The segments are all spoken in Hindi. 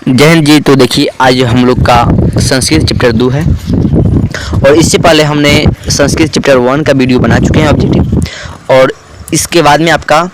जय हिंद जी। तो देखिए आज हम लोग का संस्कृत चैप्टर 2 है और इससे पहले हमने संस्कृत चैप्टर 1 का वीडियो बना चुके हैं ऑब्जेक्टिव। और इसके बाद में आपका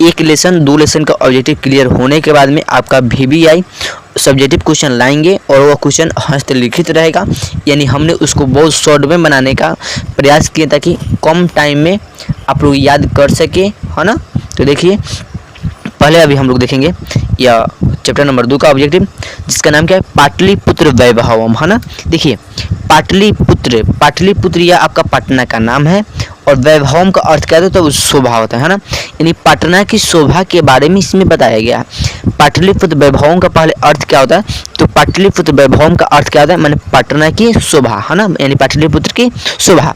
एक लेसन 2 लेसन का ऑब्जेक्टिव क्लियर होने के बाद में आपका VBI सब्जेक्टिव क्वेश्चन लाएंगे और वह क्वेश्चन हस्तलिखित रहेगा, यानी हमने उसको बहुत शॉर्ट में बनाने का प्रयास किया ताकि कम टाइम में आप लोग याद कर सके, है ना। तो देखिए पहले अभी हम लोग देखेंगे या चैप्टर नंबर 2 का ऑब्जेक्टिव, जिसका नाम क्या है, पाटलिपुत्र वैभवम, है ना। देखिए पाटलिपुत्र यह आपका पटना का नाम है और वैभवम का अर्थ क्या होता है, तो शोभा होता है ना। यानी पटना की शोभा के बारे में इसमें बताया गया है। पाटलिपुत्र वैभवम का पहले अर्थ क्या होता है, तो पाटलिपुत्र वैभवम का अर्थ क्या होता है, माने पटना की शोभा, है ना, यानी पाटलिपुत्र की शोभा।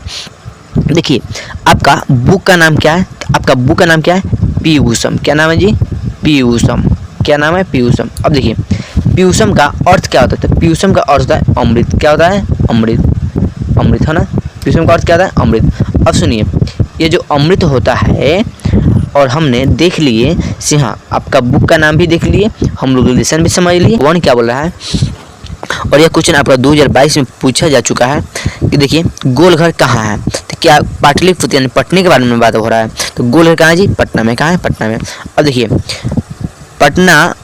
देखिए आपका बुक का नाम क्या है, आपका बुक का नाम क्या है, पीयूषम। क्या नाम है जी, पीयूषम। क्या नाम है, पीयूषम। अब देखिए पीयूषम का अर्थ क्या होता है, तो पीयूषम का अर्थ होता है अमृत। क्या होता है, अमृत, अमृत, है ना। पीयूषम का अर्थ क्या होता है, अमृत। अब सुनिए, ये जो अमृत होता है और हमने देख लिए सिंहा, आपका बुक का नाम भी देख लिए, हम लोग रिलेशन भी समझ लिए, वन क्या बोल रहा है। और यह क्वेश्चन आपका 2022 में पूछा जा चुका है कि देखिए गोलघर कहाँ है, तो क्या पाटलिपुत्र यानी पटने के बारे में बात हो रहा है, तो गोलघर कहाँ है जी, पटना में। कहाँ है, पटना में। अब देखिए पटना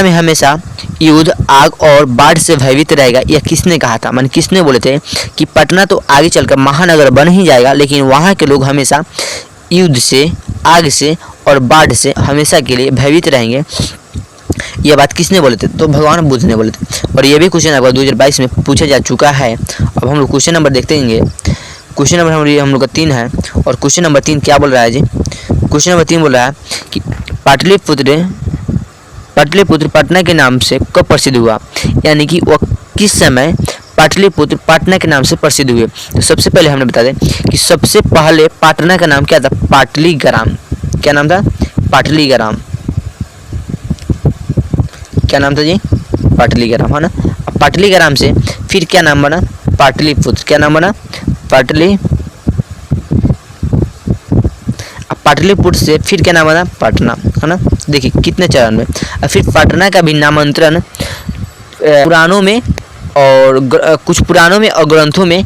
में हमेशा युद्ध, आग और बाढ़ से भयभीत रहेगा, यह किसने कहा था, माने किसने बोले थे कि पटना तो आगे चलकर महानगर बन ही जाएगा, लेकिन वहाँ के लोग हमेशा युद्ध से, आग से और बाढ़ से हमेशा के लिए भयभीत रहेंगे। यह बात किसने बोले थे, तो भगवान बुद्ध ने बोले थे। और यह भी क्वेश्चन आपका 2022 में पूछा जा चुका है। अब हम लोग क्वेश्चन नंबर देखते हैं। क्वेश्चन नंबर हम लोग का 3 है और क्वेश्चन नंबर 3 क्या बोल रहा है जी, क्वेश्चन नंबर 3 बोल रहा है कि पाटलिपुत्र पटना के नाम से कब प्रसिद्ध हुआ, यानी कि वह किस समय पाटलिपुत्र पटना के नाम से प्रसिद्ध हुए। तो सबसे पहले हमने बता दें कि सबसे पहले पटना का नाम क्या था, पाटलीग्राम। क्या नाम था, पाटलीग्राम। क्या नाम था जी, पाटलीग्राम, है ना। अब पाटलीग्राम से फिर क्या नाम बना, पाटलिपुत्र। क्या नाम बना, पाटलिपुत्र से फिर क्या नाम बना, पटना, है ना। देखिए कितने चरण में। और फिर पटना का भी नामांतरण पुराणों में और कुछ पुराणों में और ग्रंथों में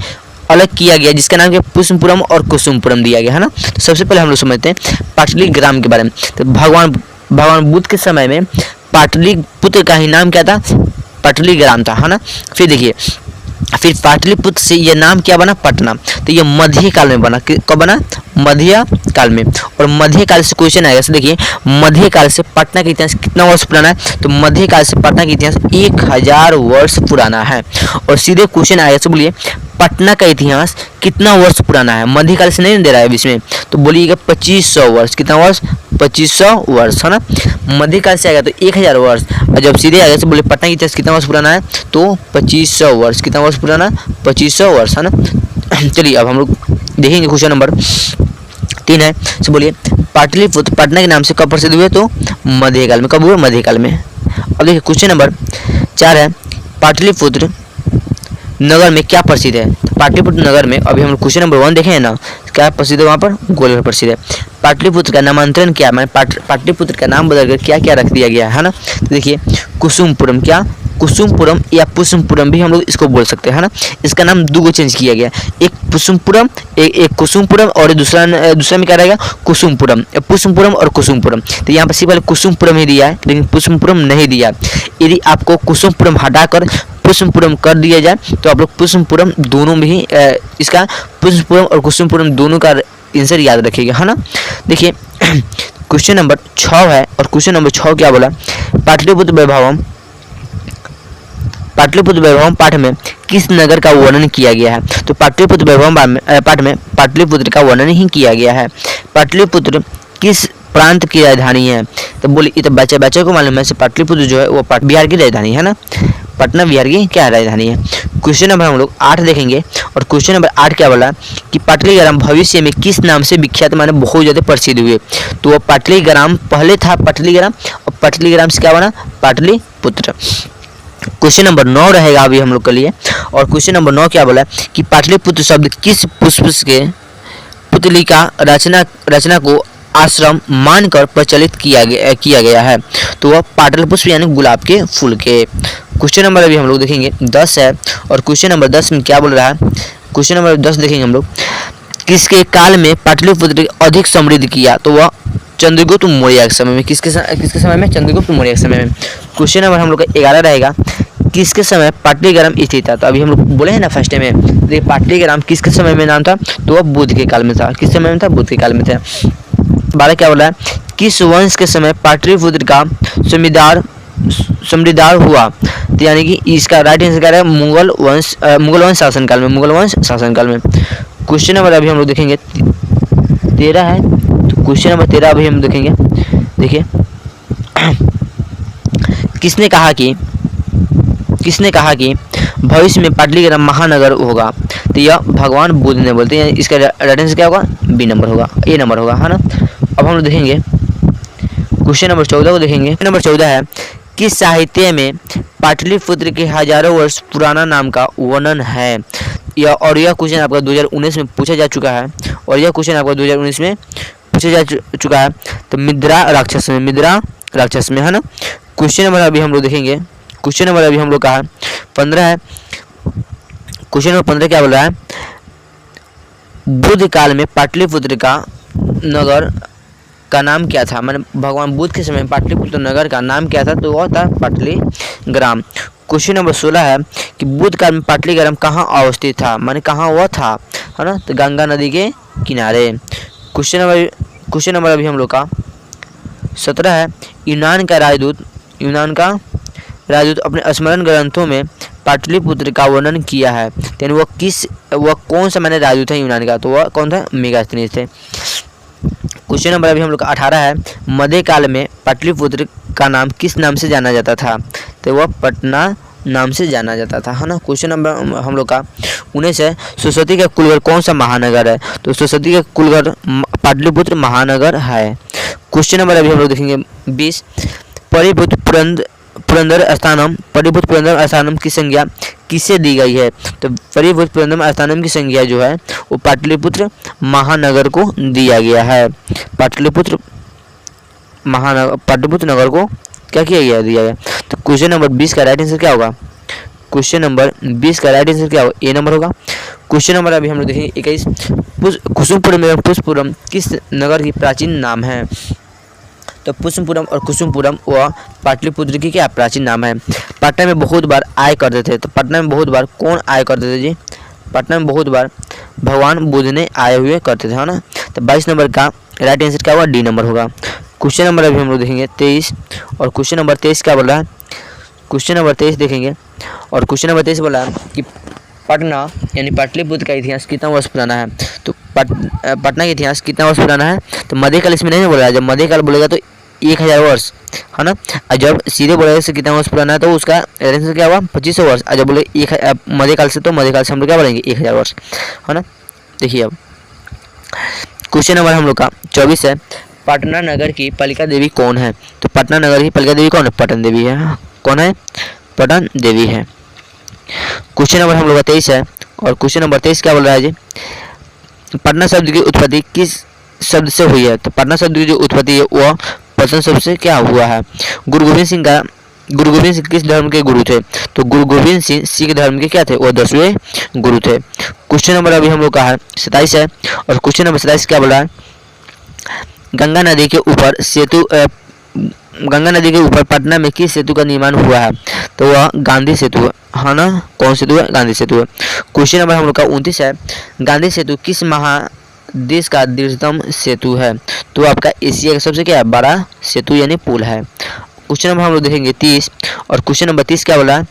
अलग किया गया, जिसका नाम क्या, पुष्पपुरम और कुसुमपुरम दिया गया, है ना। तो सबसे पहले हम लोग समझते हैं पाटलीग्राम के बारे में। तो भगवान बुद्ध के समय में पाटलिपुत्र का ही नाम क्या था, पाटलीग्राम था, है ना। फिर देखिए फिर पाटलिपुत्र से यह नाम क्या बना, पटना। तो ये मध्य काल में बना, कब बना, मध्य काल में। और मध्य काल से क्वेश्चन आएगा, तो देखिए मध्य काल से पटना का इतिहास कितना वर्ष पुराना है, तो मध्य काल से पटना का इतिहास 1000 वर्ष पुराना है। और सीधे क्वेश्चन आएगा, तो बोलिए पटना का इतिहास कितना वर्ष पुराना है, मध्य काल से नहीं दे रहा है इसमें, तो बोलिएगा 2500 वर्ष। कितना वर्ष, 2500 वर्ष, है ना। मध्य काल से आएगा तो 1000 वर्ष, और जब सीधे आएगा तो बोले पटना का इतिहास कितना वर्ष पुराना है, तो 2500 वर्ष। कितना वर्ष पुराना, 2500 वर्ष, है ना। चलिए अब हम लोग देखेंगे क्वेश्चन नंबर 3 है। तो बोलिए पाटलिपुत्र पटना के नाम से कब प्रसिद्ध हुए, तो मध्यकाल में। कब हुए, मध्यकाल में। अब देखिए क्वेश्चन नंबर 4 है, पाटलिपुत्र नगर में क्या प्रसिद्ध है। तो पाटलिपुत्र नगर में अभी हम क्वेश्चन नंबर 1 देखे हैं ना, क्या प्रसिद्ध है वहाँ पर, गोलघर प्रसिद्ध है। पाटलिपुत्र का नामांतरण क्या, मैंने पाटलिपुत्र का नाम बदलकर क्या क्या रख दिया गया है ना। तो देखिए कुसुमपुरम, क्या, कुसुमपुरम या पुष्पपुरम भी हम लोग इसको बोल सकते हैं, है ना। इसका नाम 2 चेंज किया गया, एक पुष्पपुरम, एक कुसुमपुरम, और दूसरा में क्या रहेगा, कुसुमपुरम, पुष्पपुरम और कुसुमपुरम। तो यहाँ पर सिर्फ कुसुमपुरम ही दिया है, लेकिन पुष्पपुरम नहीं दिया। यदि आपको कुसुमपुरम हटाकर पुष्पपुरम कर दिया जाए तो आप लोग पुष्पपुरम दोनों में ही इसका पुष्पपुरम और कुसुमपुरम दोनों का आंसर याद रखिएगा, है ना। देखिए क्वेश्चन नंबर 6 है और क्वेश्चन नंबर 6 क्या बोला, पाटलिपुत्र वैभवम पाठ में किस नगर का वर्णन किया गया है। तो पाटलिपुत्र वैभवम पाठ में पाटलिपुत्र का वर्णन ही किया गया है। पाटलिपुत्र किस प्रांत की राजधानी है, तो बोलिए ये तो बच्चे को मालूम है, पाटलिपुत्र जो है वो बिहार की राजधानी है ना, पटना बिहार की क्या राजधानी है। क्वेश्चन नंबर हम लोग 8 देखेंगे और क्वेश्चन नंबर 8 क्या बोला कि पाटलीग्राम भविष्य में किस नाम से विख्यात, माने बहुत ज़्यादा प्रसिद्ध हुए। तो वो पाटलीग्राम पहले था पाटलीग्राम, और पाटलीग्राम से क्या बना, पाटलिपुत्र। क्वेश्चन नंबर 9 रहेगा अभी हम लोग के लिए। और क्वेश्चन नंबर 9 क्या बोला कि पाटलिपुत्र शब्द किस पुष्प के पुतली का रचना को आश्रम मानकर प्रचलित किया गया है। तो वह पाटलिपुत्र यानी गुलाब के फूल के। क्वेश्चन नंबर अभी हम लोग देखेंगे 10 है, और क्वेश्चन नंबर 10 में क्या बोल रहा है, क्वेश्चन नंबर 10 देखेंगे हम लोग। किसके काल में पाटलिपुत्र अधिक समृद्ध किया? तो वह चंद्रगुप्त मौर्य के समय में। किसके समय में? चंद्रगुप्त मौर्य के समय में। क्वेश्चन नंबर हम लोग का 11 रहेगा, किसके समय पाटलिग्राम स्थित था? तो अभी हम लोग बोले हैं ना फर्स्ट में, देखिए पाटलिग्राम किसके समय में नाम था? तो वह बुद्ध के काल में था। किस समय में था? बुद्ध के काल में था। 12 क्या बोला है, किस वंश के समय पाटलिपुत्र का समृद्धार हुआ? तो यानी कि इसका राइट आंसर क्या है? मुगल वंश शासनकाल में। मुगल वंश शासनकाल में। क्वेश्चन नंबर अभी हम लोग देखेंगे 13 है, तो क्वेश्चन नंबर 13 अभी हम देखेंगे। देखिए किसने कहा कि भविष्य में पाटलिग्राम महानगर होगा? तो यह भगवान बुद्ध ने बोलते हैं। इसका राइट आंसर क्या होगा? बी नंबर होगा, ए नंबर होगा, है ना। अब हम लोग देखेंगे क्वेश्चन नंबर 14 को देखेंगे। नंबर 14 है, किस साहित्य में पाटलिपुत्र के हजारों वर्ष पुराना नाम का वर्णन है? यह क्वेश्चन आपका 2019 में पूछा जा चुका है, और यह क्वेश्चन आपका 2019 में पूछा जा चुका है। तो मिद्रा राक्षस में, है ना। क्वेश्चन नंबर अभी हम लोग देखेंगे, क्वेश्चन नंबर अभी हम लोग का है 15 है। क्वेश्चन नंबर 15 क्या बोल रहा है, बुद्ध काल में पाटलिपुत्र का नगर का नाम क्या था? मैंने भगवान बुद्ध के समय पाटलिपुत्र नगर का नाम क्या था? तो वह था पाटलिग्राम। क्वेश्चन नंबर 16 है कि बुद्ध काल में पाटलिग्राम कहाँ अवस्थित था? माने कहाँ वह था, है ना। तो गंगा नदी के किनारे। क्वेश्चन नंबर अभी हम लोग का 17 है, यूनान का राजदूत अपने स्मरण ग्रंथों में पाटलिपुत्र का वर्णन किया है। यानी वह कौन सा मैंने राजदूत है यूनान का? तो वह कौन था? मेगास्थनीज थे। क्वेश्चन नंबर अभी हम लोग का 18 है, मध्यकाल में पाटलिपुत्र का नाम किस नाम से जाना जाता था? तो वह पटना नाम से जाना जाता था, है ना। क्वेश्चन नंबर हम लोग का 19 है, सरस्वती का कुलघर कौन सा महानगर है? तो सरस्वती का कुलघर पाटलिपुत्र महानगर है। क्वेश्चन नंबर अभी हम लोग देखेंगे 20, परिभूत पुरंदर स्थानम की संज्ञा किसे दी गई है? तो परिभूत पुरंदर स्थानम की संज्ञा जो है वो पाटलिपुत्र महानगर को दिया गया है। पाटलिपुत्र नगर को क्या किया गया? दिया गया। तो क्वेश्चन नंबर 20 का राइट आंसर क्या होगा? क्वेश्चन नंबर 20 का राइट आंसर क्या होगा? ए नंबर होगा। क्वेश्चन नंबर अभी हम लोग देखेंगे 21, कुसुमपुरम एवं पुष्पपुरम किस नगर की प्राचीन नाम है? तो पुष्पपुरम और कुसुमपुरम वह पाटलिपुत्र की क्या प्राचीन नाम है। पटना में बहुत बार आया करते थे। तो पटना में बहुत बार कौन आया करते थे जी? पटना में बहुत बार भगवान बुद्ध ने आए हुए करते थे, है ना। तो 22 नंबर का राइट आंसर क्या होगा? डी नंबर होगा। क्वेश्चन नंबर अभी हम लोग देखेंगे 23, और क्वेश्चन नंबर 23 क्या बोल रहा है? क्वेश्चन नंबर 23 देखेंगे, और क्वेश्चन नंबर 23 बोला है कि पटना यानी पाटलिपुत्र का इतिहास कितना वर्ष पुराना है? तो पटना का इतिहास कितना वर्ष पुराना है? तो मध्यकाल इसमें नहीं बोला है। जब मध्यकाल बोलेगा तो 1000 वर्ष, है ना। और जब सीधे बोलेगा इससे कितना वर्ष पुराना है तो उसका आंसर क्या हुआ? 2500 वर्ष। और जब बोले मध्यकाल से तो मध्यकाल से हम लोग क्या बोलेंगे? 1000 वर्ष, है ना। देखिए अब क्वेश्चन नंबर हम लोग का 24 है, पटना नगर की पालिका देवी कौन है? तो पटना नगर की पालिका देवी कौन है? पटन देवी है। कौन है? पटन देवी है। क्वेश्चन नंबर हम लोग का 23 है, और क्वेश्चन नंबर 23 क्या बोल रहा है जी? पटना शब्द की उत्पत्ति किस शब्द से हुई है? तो पटना शब्द की जो उत्पत्ति है वह पटन शब्द से क्या हुआ है? गुरु गोविंद सिंह किस धर्म के गुरु थे? तो गुरु गोविंद सिंह सिख धर्म के क्या थे? वह 10वें गुरु थे। क्वेश्चन नंबर अभी हम लोग का है 27 है, और क्वेश्चन नंबर 27 क्या बोल रहा है? गंगा नदी के ऊपर पटना में किस सेतु का निर्माण हुआ है? तो वह गांधी सेतु है ना। कौन सेतु है? गांधी सेतु है। क्वेश्चन नंबर हम लोग का 29 है, गांधी सेतु किस महादेश का दीर्घतम सेतु है? तो आपका एशिया का सबसे क्या है? बड़ा सेतु यानी पुल है। क्वेश्चन नंबर हम लोग देखेंगे 30, और क्वेश्चन नंबर 30 क्या बोला है?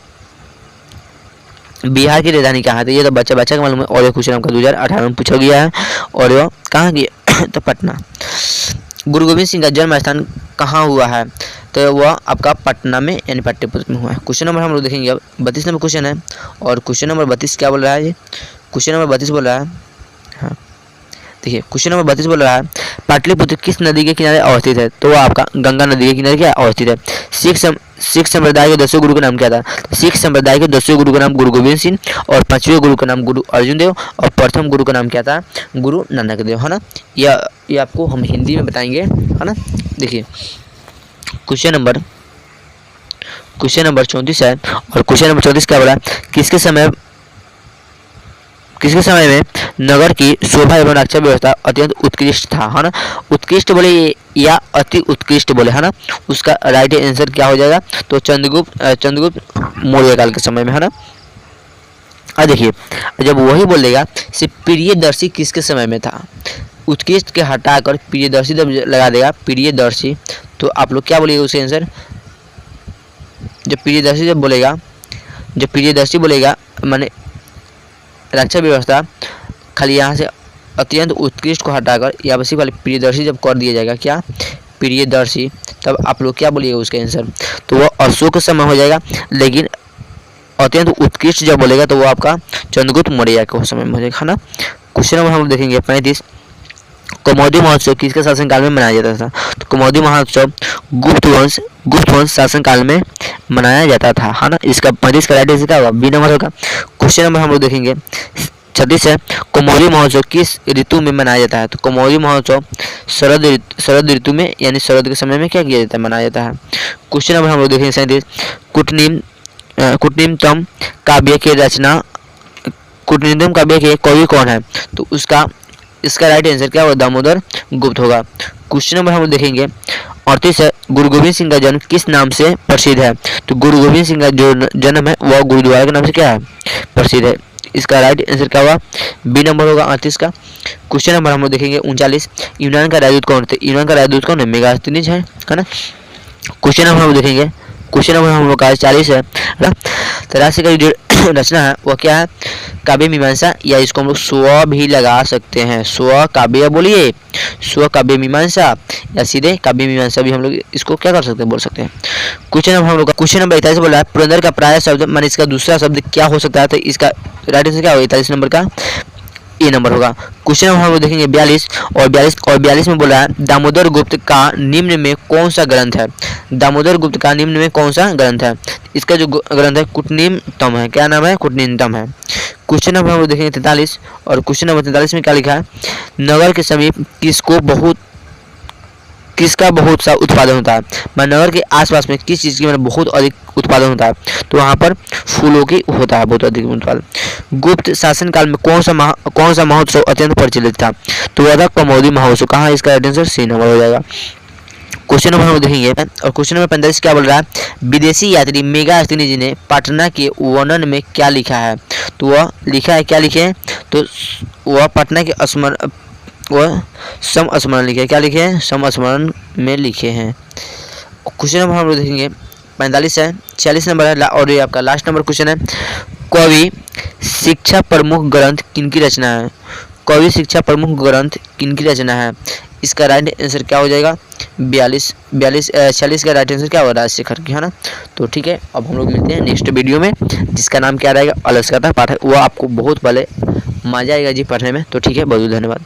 बिहार की राजधानी कहाँ थी? ये तो बच्चा का मालूम है, और ये क्वेश्चन आपका 2018 में पूछा गया है, और यह कहाँ की? तो पटना। गुरु गोविंद सिंह का जन्म स्थान कहाँ हुआ है? तो वह आपका पटना में यानी पाटलिपुत्र में हुआ है। क्वेश्चन नंबर हम लोग देखेंगे अब 32 नंबर क्वेश्चन है, और क्वेश्चन नंबर 32 क्या बोल रहा है? क्वेश्चन नंबर 32 बोल रहा है, हाँ देखिए क्वेश्चन नंबर 32 बोल रहा है, पाटलिपुत्र किस नदी के किनारे अवस्थित है? तो वह आपका गंगा नदी के किनारे क्या अवस्थित है? सिख संप्रदाय के 10वें गुरु का नाम क्या था? सिख संप्रदाय के 10वें गुरु का नाम गुरु गोविंद सिंह और 5वें गुरु का नाम गुरु अर्जुन देव और प्रथम गुरु का नाम क्या था? गुरु नानक देव, है ना। ये आपको हम हिंदी में बताएंगे, है ना। देखिए क्वेश्चन नंबर 34 है और क्वेश्चन नंबर 34 क्या बोला? किसके समय में नगर की शोभा एवं रक्षा व्यवस्था अत्यंत उत्कृष्ट था, है ना। उत्कृष्ट बोले या अति उत्कृष्ट बोले, है ना। उसका राइट आंसर क्या हो जाएगा? तो चंद्रगुप्त मौर्य काल के समय में, है ना। अब देखिए जब वही बोलेगा सिर्फ प्रियदर्शी किसके समय में था, उत्कृष्ट के हटाकर प्रियदर्शी जब लगा देगा प्रियदर्शी, तो आप लोग क्या बोलिएगा उसका आंसर? जब प्रियदर्शी बोलेगा माने रक्षा व्यवस्था, खाली यहाँ से अत्यंत उत्कृष्ट को हटाकर या बस वाले प्रियदर्शी जब कर दिया जाएगा, क्या प्रियदर्शी, तब आप लोग क्या बोलिएगा उसका आंसर? तो वो अशोक समय हो जाएगा, लेकिन अत्यंत उत्कृष्ट जब बोलेगा तो वो आपका चंद्रगुप्त मौर्य के समय में हो जाएगा, है ना। क्वेश्चन नंबर हम देखेंगे 35। कौमुदी महोत्सव किसके शासनकाल में मनाया जाता था? तो कौमुदी महोत्सव गुप्त वंश शासनकाल में मनाया जाता था, है ना। इसका 35 का राइट आंसर क्या होगा? बी नंबर होगा। क्वेश्चन नंबर हम लोग देखेंगे 36 है। कौमुदी महोत्सव किस ऋतु में मनाया जाता है? तो कौमुदी महोत्सव शरद ऋतु में यानी शरद के समय में क्या किया जाता है? मनाया जाता है। क्वेश्चन नंबर हम लोग देखेंगे 37। कुटनीतम काव्य के कवि कौन है? तो इसका राइट आंसर क्या होगा? दामोदर गुप्त होगा। क्वेश्चन नंबर हम देखेंगे 38 है। गुरु गोविंद सिंह का जन्म किस नाम से प्रसिद्ध है? तो गुरु गोविंद सिंह का जो जन्म है वह गुरुद्वारा के नाम से क्या है? प्रसिद्ध है। इसका राइट आंसर क्या होगा? बी नंबर होगा 38 का। क्वेश्चन नंबर हम लोग देखेंगे 39। यूनान का राजदूत कौन थे? यूनान का राजदूत कौन है? मेगास्थनीज है ना। क्वेश्चन नंबर हम लोग देखेंगे, क्वेश्चन नंबर हम लोग का 40 है ना। तरासी का जो रचना है वह क्या है? काव्य मीमांसा, या इसको हम लोग स्व भी लगा सकते हैं। स्व काव्य बोलिए, स्व काव्य मीमांसा, या सीधे काव्य मीमांसा भी हम लोग इसको क्या कर सकते हैं? बोल सकते हैं। क्वेश्चन नंबर हम लोग का क्वेश्चन नंबर 41 बोला है पुरंदर का प्राय शब्द माने इसका दूसरा शब्द क्या हो सकता है? तो इसका राइट आंसर क्या होगा? 41 नंबर का ए नंबर होगा। क्वेश्चन नंबर हम लोग देखेंगे 42 में बोला है दामोदर गुप्त का निम्न में कौन सा ग्रंथ है? दामोदर गुप्त का निम्न में कौन सा ग्रंथ है? इसका जो ग्रंथ है कुटनीतम है। क्या नाम है? कुटनीतम है। क्वेश्चन नंबर हम लोग देखेंगे 43 और क्वेश्चन नंबर 43 में क्या लिखा है? नगर के समीप किसका बहुत सा उत्पादन होता है? नगर के आसपास में किस चीज़ की बहुत अधिक उत्पादन होता है? तो वहाँ पर फूलों की होता है बहुत अधिक उत्पादन। गुप्त शासनकाल में कौन सा महोत्सव अत्यंत प्रचलित था? तो वह था कौमुदी महोत्सव। कहाँ? इसका राइट आंसर सी नंबर हो जाएगा। क्वेश्चन नंबर हम देखेंगे और क्वेश्चन नंबर 45 क्या बोल रहा है? विदेशी यात्री मेगास्थनीज जी ने पटना के वर्णन में क्या लिखा है? तो वह लिखा है, क्या लिखे हैं? तो वह पटना के समस्मरण लिखे। क्या लिखे हैं? समस्मरण में लिखे हैं। क्वेश्चन नंबर हम लोग देखेंगे 45 है। 46 नंबर है और ये आपका लास्ट नंबर क्वेश्चन है। कवि शिक्षा प्रमुख ग्रंथ किनकी रचना है? कवि शिक्षा प्रमुख ग्रंथ किनकी रचना है? इसका राइट आंसर क्या हो जाएगा? 46 का राइट आंसर क्या होगा? राजशेखर की, है ना। तो ठीक है, अब हम लोग मिलते हैं नेक्स्ट वीडियो में जिसका नाम क्या रहेगा? अलस्कता पाठक। वो आपको बहुत पहले मजा आएगा जी पढ़ने में। तो ठीक है, बहुत बहुत धन्यवाद।